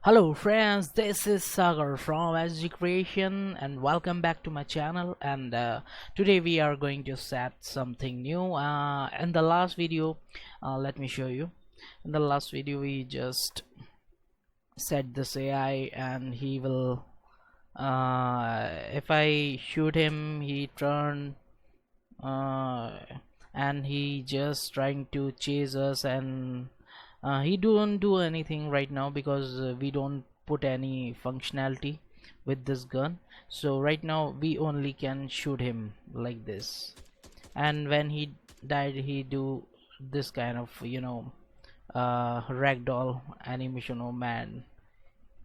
Hello friends, this is Sagar from SG Creation and welcome back to my channel. And today we are going to set something new. In the last video, let me show you. In the last video we just set this AI and he will if I shoot him he turn uh, and he just trying to chase us, and he don't do anything right now because we don't put any functionality with this gun. So right now we only can shoot him like this, and when he died he do this kind of ragdoll animation. Oh man,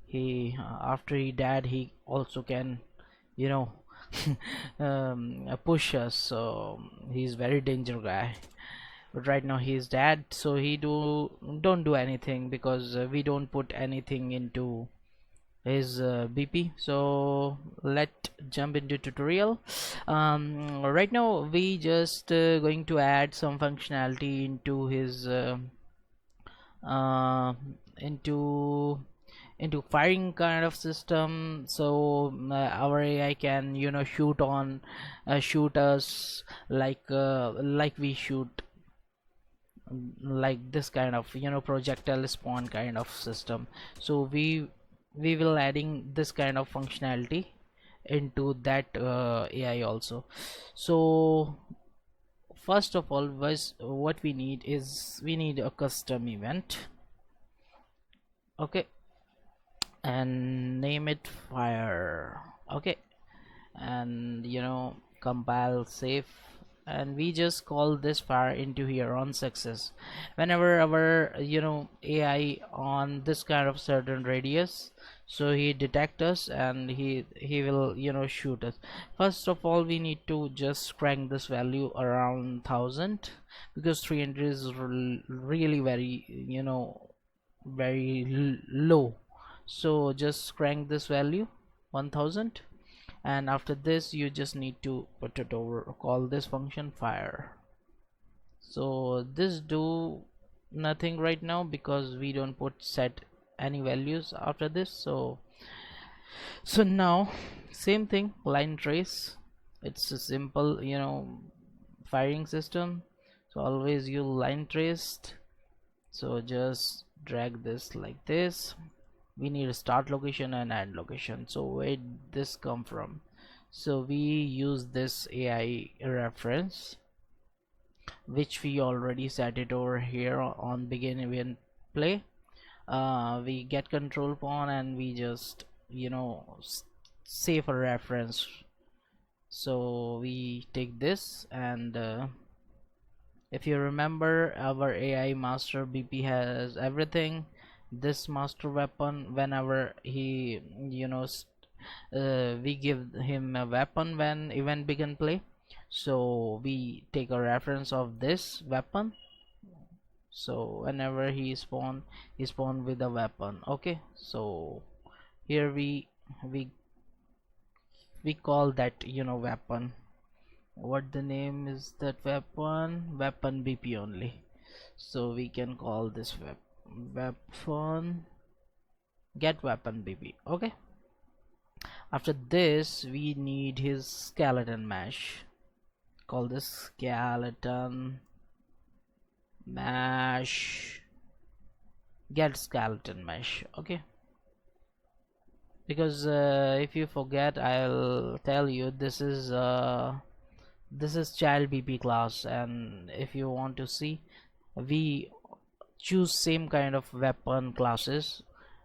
he after he died he also can you know push us, so he's very danger guy. But right now he's dead, so he don't do anything because we don't put anything into his BP. So let jump into tutorial. Right now we just going to add some functionality into his uh, into firing kind of system. So our AI can shoot us like we shoot, like this kind of projectile spawn kind of system. So we will adding this kind of functionality into that AI also. So first of all, what we need is we need a custom event. Okay, and name it fire. Okay, and compile, save, and we just call this fire into here on success. Whenever our AI on this kind of certain radius, so he detect us and he will shoot us. First of all, we need to just crank this value around 1000 because 300 is really very low. So just crank this value 1000, and after this you just need to put it over, call this function fire. So this do nothing right now because we don't put set any values after this. So now same thing, line trace. It's a simple firing system, so always you line traced. So just drag this like this. We need a start location and end location. So where did this come from? So we use this AI reference which we already set it over here on begin event play. We get control pawn and we just save a reference. So we take this, and if you remember, our AI master BP has everything. This master weapon, whenever he we give him a weapon when event begin play, so we take a reference of this weapon. So whenever he spawn with a weapon. Okay, so here we we call that weapon. What the name is that weapon BP only. So we can call this weapon get weapon BP. Okay, after this we need his skeleton mesh. Call this skeleton mesh get skeleton mesh. Okay, because if you forget, I'll tell you, this is child BP class, and if you want to see, we choose same kind of weapon classes,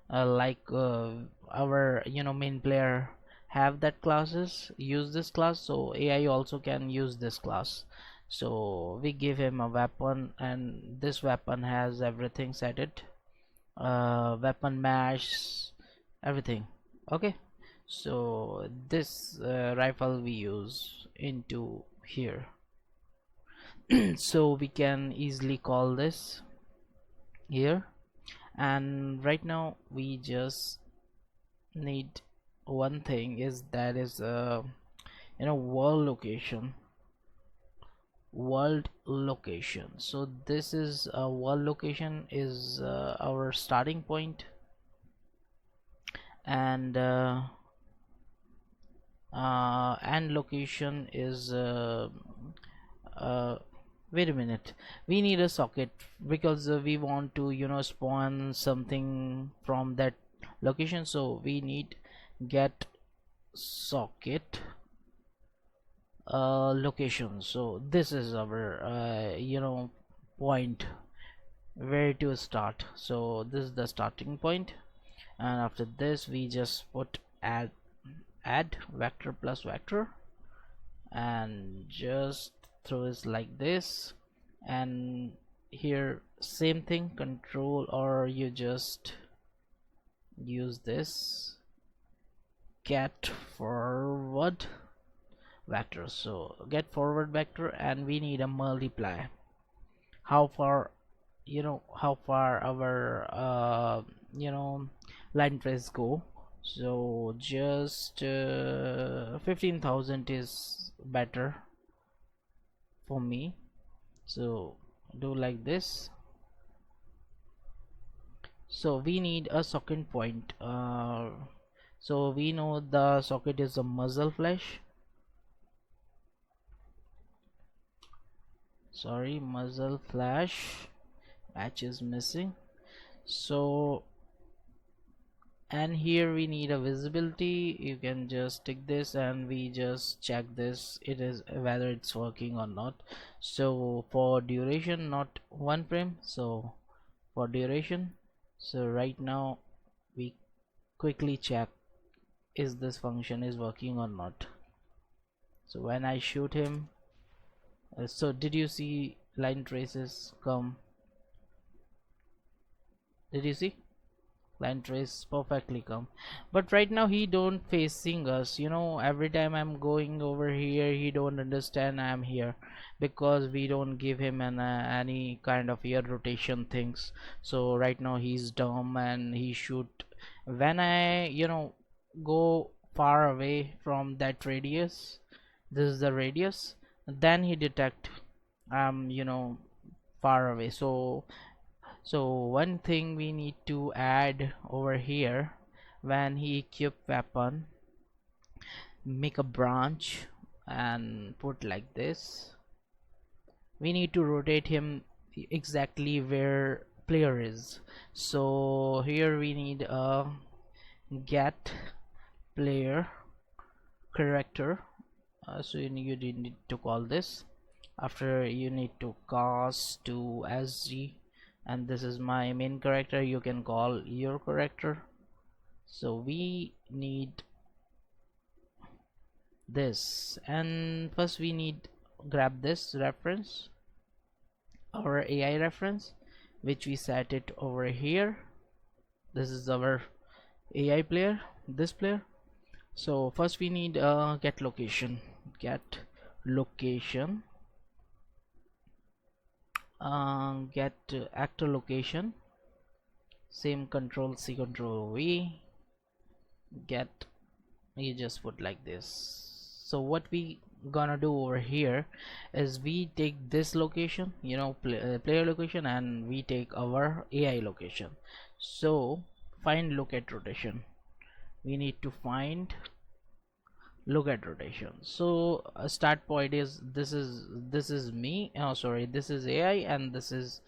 like our main player have that classes, use this class, so AI also can use this class. So we give him a weapon, and this weapon has everything set it, weapon mesh, everything. Okay, so this rifle we use into here. So we can easily call this here, and right now we just need one thing, is that is world location. So this is a world location is our starting point. and location is uh, wait a minute, we need a socket because we want to spawn something from that location, so we need get socket location. So this is our point where to start. So this is the starting point, and after this we just put add vector plus vector and just throw it like this. And here same thing, control, or you just use this get forward vector. So get forward vector, and we need a multiply how far how far our line trace go. So just 15,000 is better for me, so do like this. So we need a socket point, so we know the socket is a muzzle flash, sorry, muzzle flash match is missing. So and here we need a visibility, you can just tick this and we just check this, it is whether it's working or not. So for duration, not 1 frame, so for duration, so right now we quickly check is this function is working or not. So when I shoot him, so did you see line traces come? Did you see line trace perfectly come? But right now he don't facing us, every time I'm going over here he don't understand I'm here, because we don't give him any kind of ear rotation things. So right now he's dumb and he shoot when I go far away from that radius, this is the radius, then he detect I'm far away. So one thing we need to add over here, when he equip weapon, make a branch and put like this. We need to rotate him exactly where player is. So here we need a get player character. So you need to call this, after you need to cast to SG, and this is my main character, you can call your character. So we need this, and first we need grab this reference, our AI reference, which we set it over here. This is our AI player, this player. So first we need get location, get actor location, same control C control V, get, you just put like this. So what we gonna do over here is we take this location, player location, and we take our AI location. So find look at rotation, we need to find look at rotation. So a start point is this is me, oh sorry, this is AI, and this is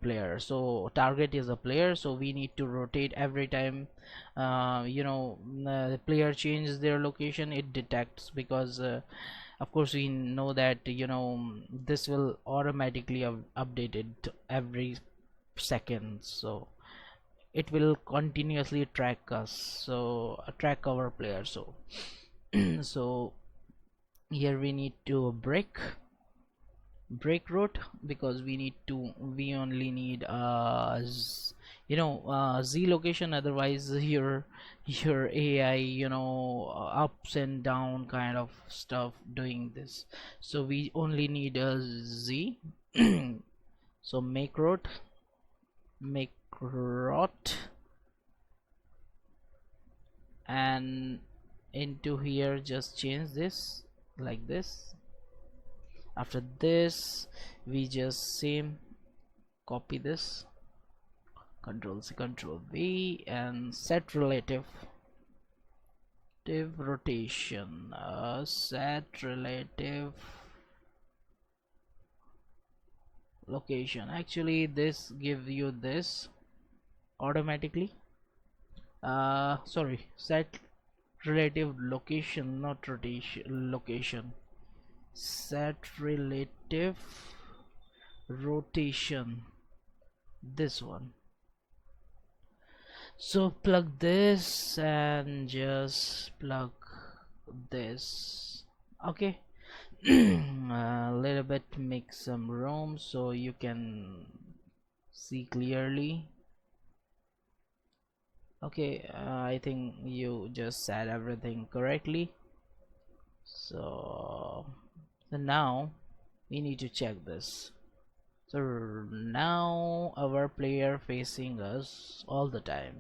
player. So target is a player, so we need to rotate every time the player changes their location, it detects, because of course we know that this will automatically update it every second, so it will continuously track us, so track our player. So so here we need to break route, because we only need Z location, otherwise your AI ups and down kind of stuff doing this. So we only need a Z. So make route, and into here just change this like this. After this we just same copy this, control C control V, and set relative. rotation, set relative location. Actually this gives you this automatically. Sorry, set relative location, not rotation, location. Set relative rotation, this one. So plug this and just plug this. Okay. A little bit, make some room so you can see clearly. Okay, I think you just said everything correctly. So now we need to check this. So now our player facing us all the time.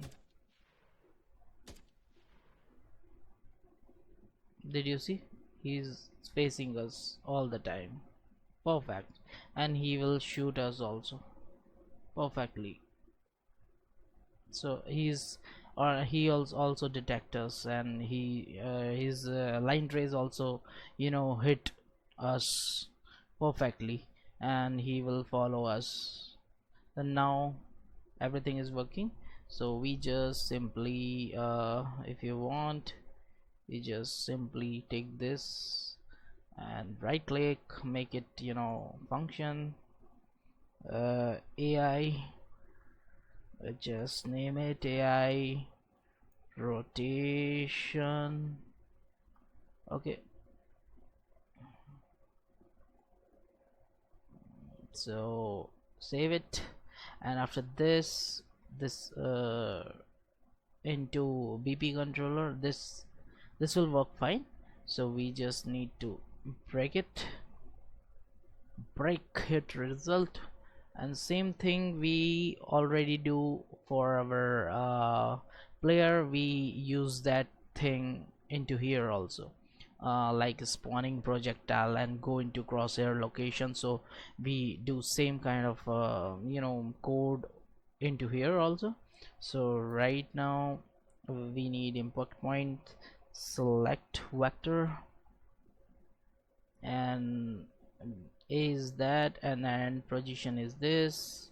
Did you see? He's facing us all the time. Perfect. And he will shoot us also perfectly. So he's, or he also detect us, and his line trace also, you know, hit us perfectly, and he will follow us. And now everything is working. So we just simply if you want, we just simply take this and right click, make it, you know, function, AI, just name it AI rotation. Okay, so save it, and after this into BP controller, this will work fine. So we just need to break it, break hit result, and same thing we already do for our player. We use that thing into here also, like spawning projectile and go into crosshair location. So we do same kind of you know, code into here also. So right now we need impact point, select vector, and is that, and then position is this.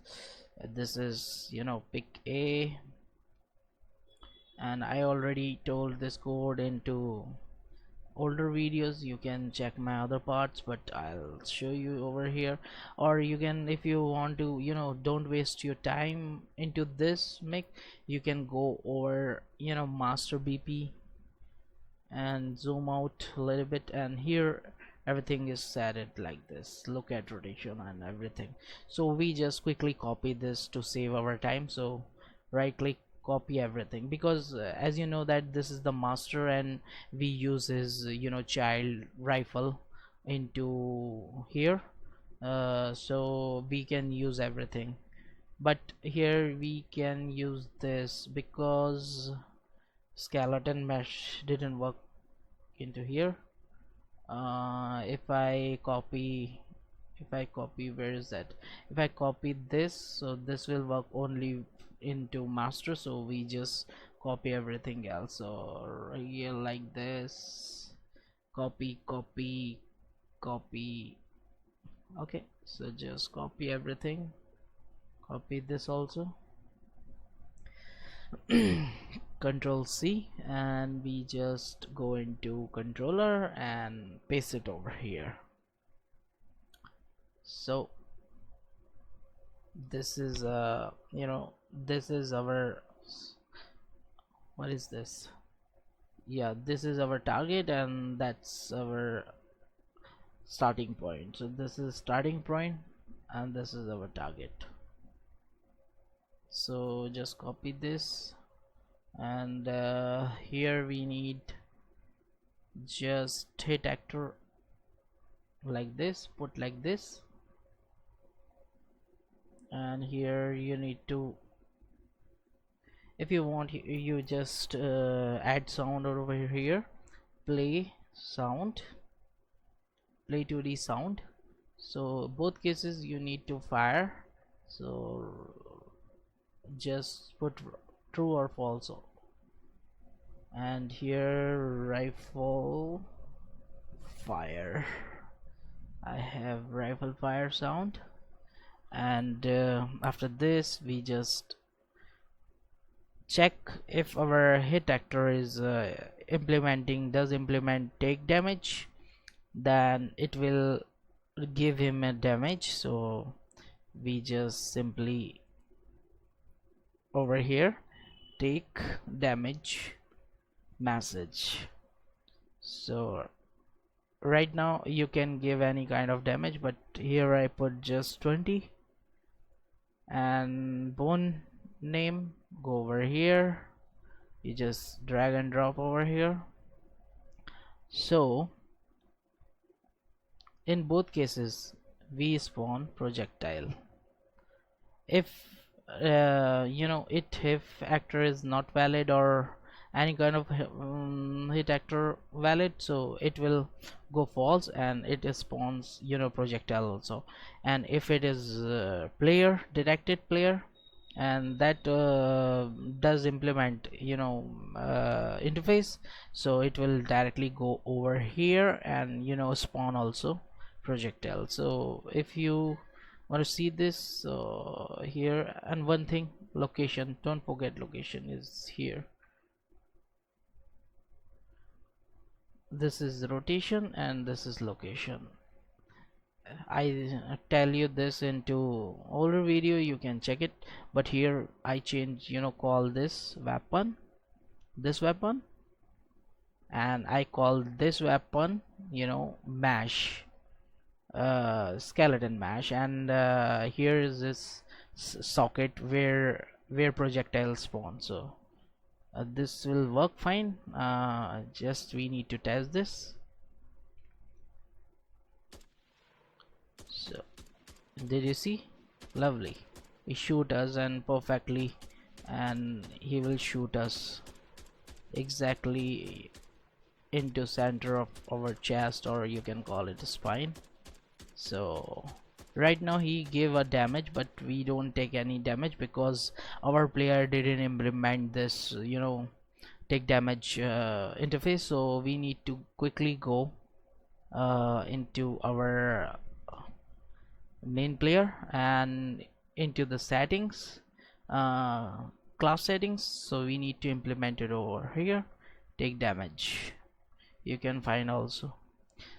This is, you know, pick A, and I already told this code into older videos. You can check my other parts, but I'll show you over here. Or you can, if you want to, you know, don't waste your time into this make, you can go over, you know, master BP and zoom out a little bit, and here everything is set it like this. Look at rotation and everything. So we just quickly copy this to save our time. So right click, copy everything, because as you know that this is the master, and we use his, you know, child rifle into here. So we can use everything, but here we can use this because skeleton mesh didn't work into here. If I copy, where is that, if I copy this, so this will work only into master. So we just copy everything else. So here like this, copy, copy, copy. Okay, so just copy everything, copy this also. Control C, and we just go into controller and paste it over here. So this is you know, this is our, what is this, yeah, this is our target, and that's our starting point. So this is starting point, and this is our target. So just copy this, and here we need just hit actor like this, put like this, and here you need to, if you want, you just add sound over here, play sound, play 2D sound. So both cases you need to fire. So just put true or false. and here rifle fire. I have rifle fire sound, and after this we just check if our hit actor is does implement take damage, then it will give him a damage. So we just simply over here take damage message. So right now you can give any kind of damage, but here I put just 20. And bone name, go over here, you just drag and drop over here. So in both cases we spawn projectile. If if actor is not valid or any kind of hit actor valid, so it will go false and it spawns projectile also. And if it is player detected player, and that does implement interface, so it will directly go over here and spawn also projectile. So if you want to see this here, and one thing, location, don't forget location is here. This is rotation and this is location. I tell you this into older video, you can check it, but here I change, call this weapon, and I call this weapon mash, skeleton mash, and here is this socket where projectiles spawn. So this will work fine. Just we need to test this. So did you see? Lovely. He shoot us and perfectly, and he will shoot us exactly into center of our chest, or you can call it a spine. So right now he gave a damage, but we don't take any damage because our player didn't implement this take damage interface. So we need to quickly go into our main player and into the settings, class settings. So we need to implement it over here, take damage, you can find also.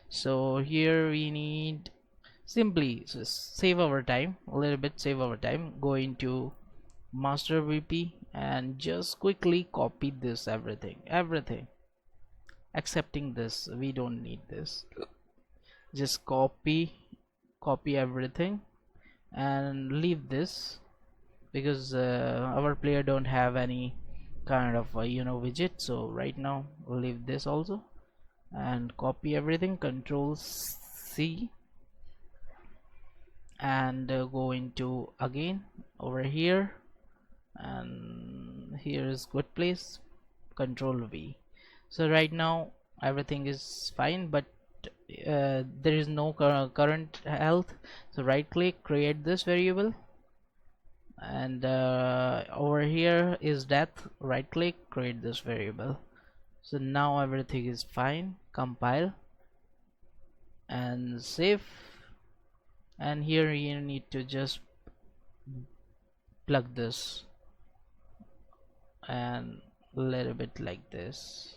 So here we need simply save our time a little bit, go into master VP and just quickly copy this, everything accepting this. We don't need this, just copy everything and leave this, because our player don't have any kind of widget. So right now we'll leave this also and copy everything, control C, and go into again over here, and here is good place, control V. So right now everything is fine, but there is no current health. So right click, create this variable, and over here is death, right click, create this variable. So now everything is fine, compile and save. And here you need to just plug this and a little bit like this.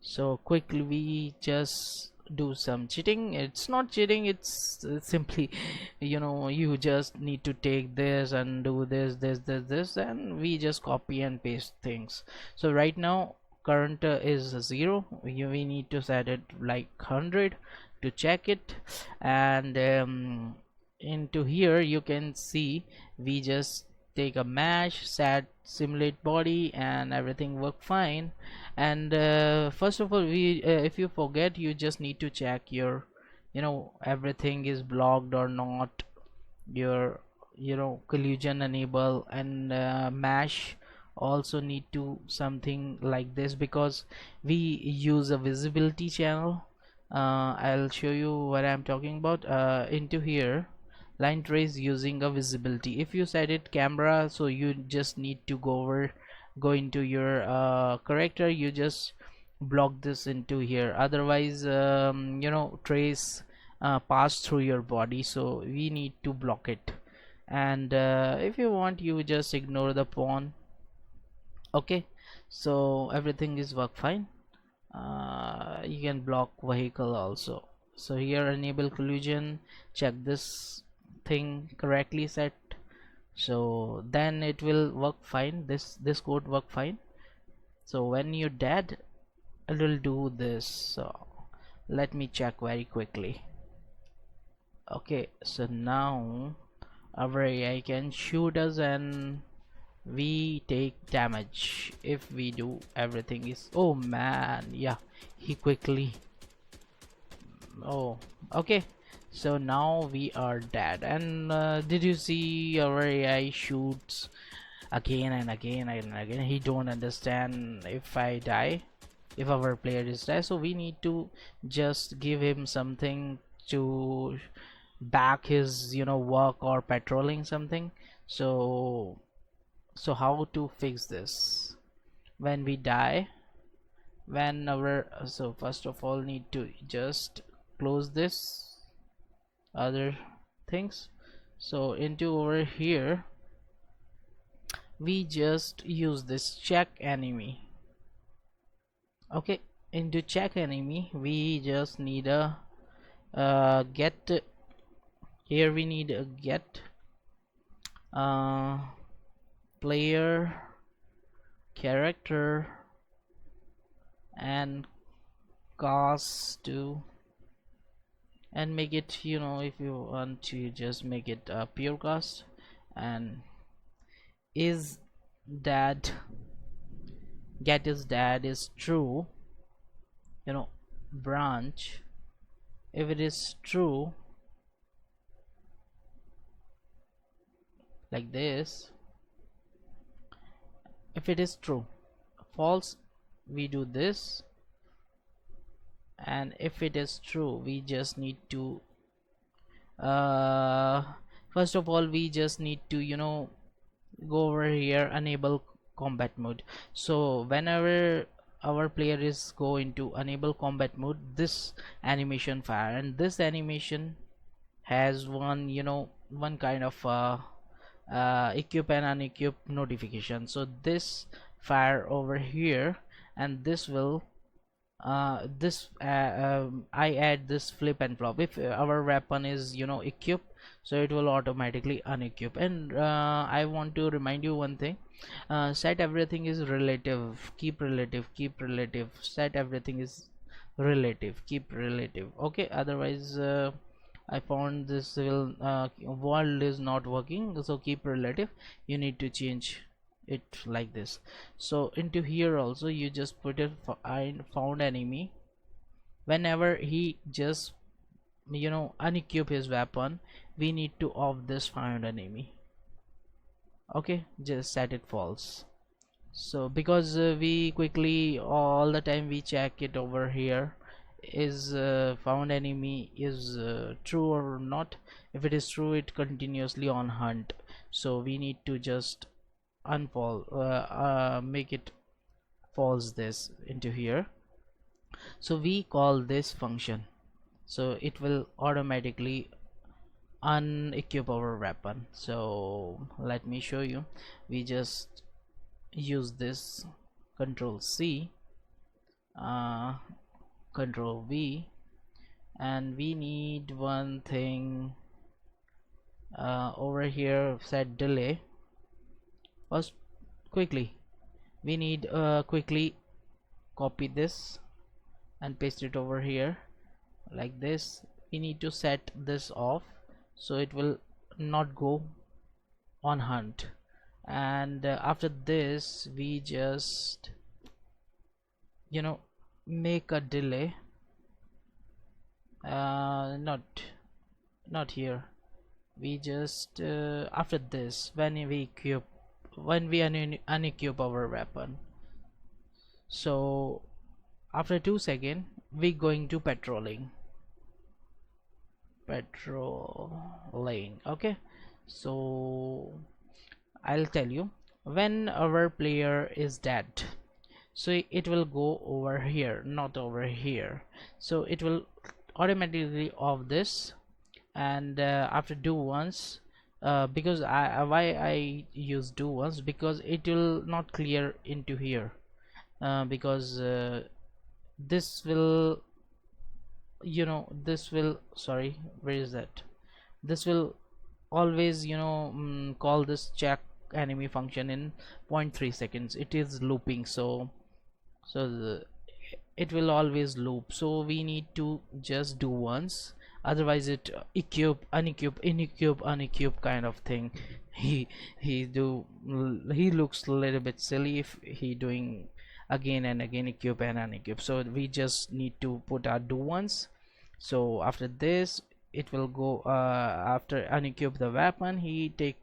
So quickly we just do some cheating. It's not cheating, it's simply you just need to take this and do this, and we just copy and paste things. So right now current is 0. We need to set it like 100 to check it. And into here you can see we just take a mesh, set simulate body, and everything work fine. And first of all, we if you forget, you just need to check your everything is blocked or not, your collision enable, and mesh also need to something like this, because we use a visibility channel. I'll show you what I'm talking about. Into here, line trace using a visibility, if you set it camera, so you just need to go over go into your character, you just block this into here, otherwise trace pass through your body, so we need to block it. And if you want, you just ignore the pawn. Okay, so everything is work fine. You can block vehicle also. So here enable collision, check this thing correctly set, so then it will work fine. This code work fine. So when you're dead, it will do this. So let me check very quickly. Okay, so now our AI can shoot us and we take damage if we do everything is, oh man, yeah, he quickly, oh, okay, so now we are dead. And did you see our AI shoots again and again and again? He don't understand if I die, if our player is die, so we need to just give him something to back his work or patrolling something. So how to fix this when we die, when our, so first of all need to just close this other things. So into over here we just use this check enemy. Okay, into check enemy we just need a get, here we need a get player character and cast to, and make it, if you want to just make it a pure cast, and is dad, get is dad is true, branch, if it is true like this, if it is true, false we do this, and if it is true we just need to uh, first of all we just need to go over here, enable combat mode. So whenever our player is go into enable combat mode, this animation fire, and this animation has one kind of equip and unequip notification. So this fire over here, and this will I add this flip and flop if our weapon is equipped, so it will automatically unequip. And I want to remind you one thing, set everything is relative, keep relative, keep relative, set everything is relative, keep relative. Okay, otherwise I found this will world is not working, so keep relative, you need to change it like this. So into here also you just put it found enemy, whenever he just unequip his weapon, we need to off this found enemy. Okay, just set it false. So because we quickly all the time we check it over here, is found enemy is true or not. If it is true, it continuously on hunt, so we need to just unfall make it false this into here. So we call this function, so it will automatically unequip our weapon. So let me show you, we just use this control C, control V, and we need one thing over here, set delay. First quickly we need quickly copy this and paste it over here like this. We need to set this off, so it will not go on hunt. And after this we just make a delay, not here, we just after this when we unequip our weapon, so after 2 seconds we going to patrolling. Okay, so I'll tell you, when our player is dead, so it will go over here, not over here. So it will automatically off this, and after do once, because why I use do once, because it will not clear into here, because this will, this will, sorry, where is that, this will always, call this check enemy function in 0.3 seconds. It is looping, so it will always loop, so we need to just do once, otherwise it equip unequip inequip unequip kind of thing. He do, he looks a little bit silly if he doing again and again equip and unequip, so we just need to put our do once. So after this, it will go, after unequip the weapon, he take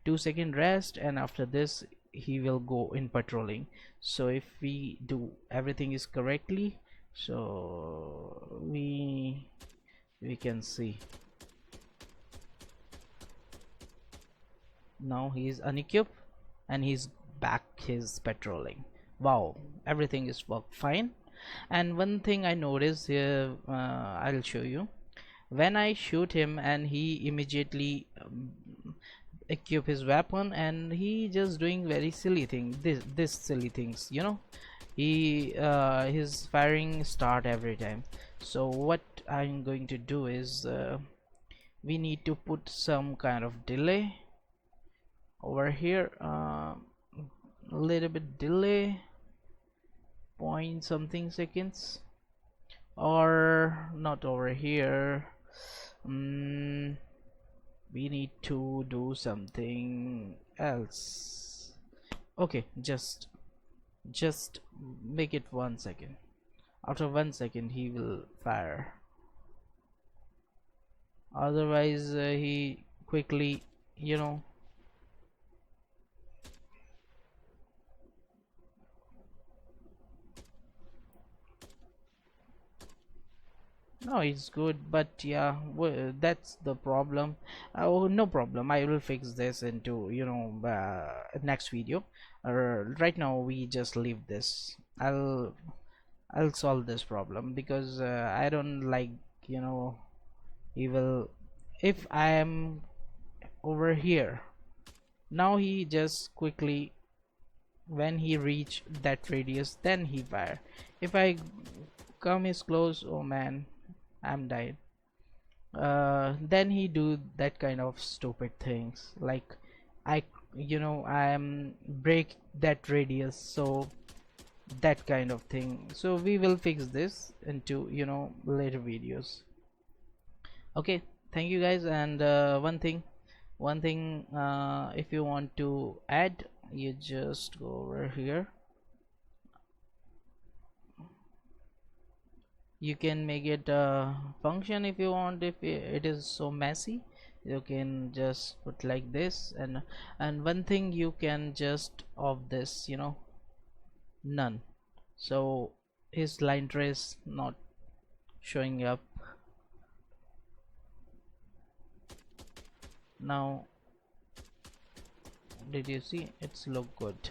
2 second rest, and after this he will go in patrolling. So if we do everything is correctly, so we can see now he's unequipped and he's back his patrolling. Wow, everything is worked fine. And one thing I noticed here, I'll show you. When I shoot him and he immediately equip his weapon, and he just doing very silly thing, this silly things, he his firing start every time. So what I'm going to do is, we need to put some kind of delay over here, a little bit delay, point something seconds, or not over here. We need to do something else. Okay, just make it 1 second. After 1 second he will fire, otherwise he quickly, no, it's good, but yeah, that's the problem. Oh, no problem, I will fix this into, next video. Right now we just leave this. I'll solve this problem, because I don't like, he will, if I am over here, now he just quickly, when he reach that radius, then he fire. If I come is close, oh man, I'm died. Then he do that kind of stupid things, like I I'm break that radius, so that kind of thing. So we will fix this into, later videos. Okay, thank you guys. And one thing, if you want to add, you just go over here. You can make it a function if you want. If it is so messy, you can just put like this. And one thing, you can just off this, none, so his line trace not showing up. Now did you see, it's look good?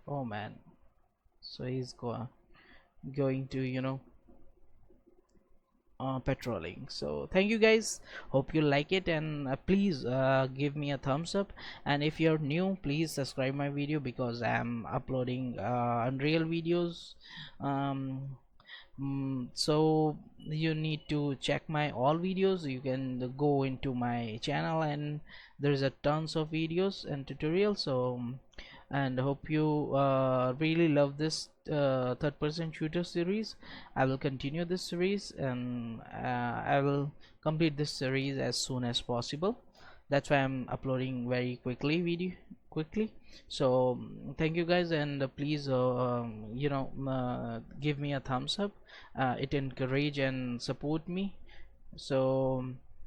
Oh man, so he's going to, patrolling. So thank you guys, hope you like it, and please give me a thumbs up. And if you're new, please subscribe my video, because I'm uploading Unreal videos. So you need to check my all videos. You can go into my channel, and there's a tons of videos and tutorials. So and hope you really love this third-person shooter series. I will continue this series, and I will complete this series as soon as possible. That's why I'm uploading very quickly. So thank you guys, and please give me a thumbs up. It encourage and support me. So,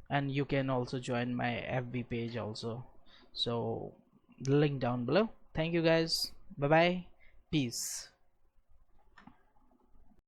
and you can also join my FB page also, so link down below. Thank you guys, bye bye, peace.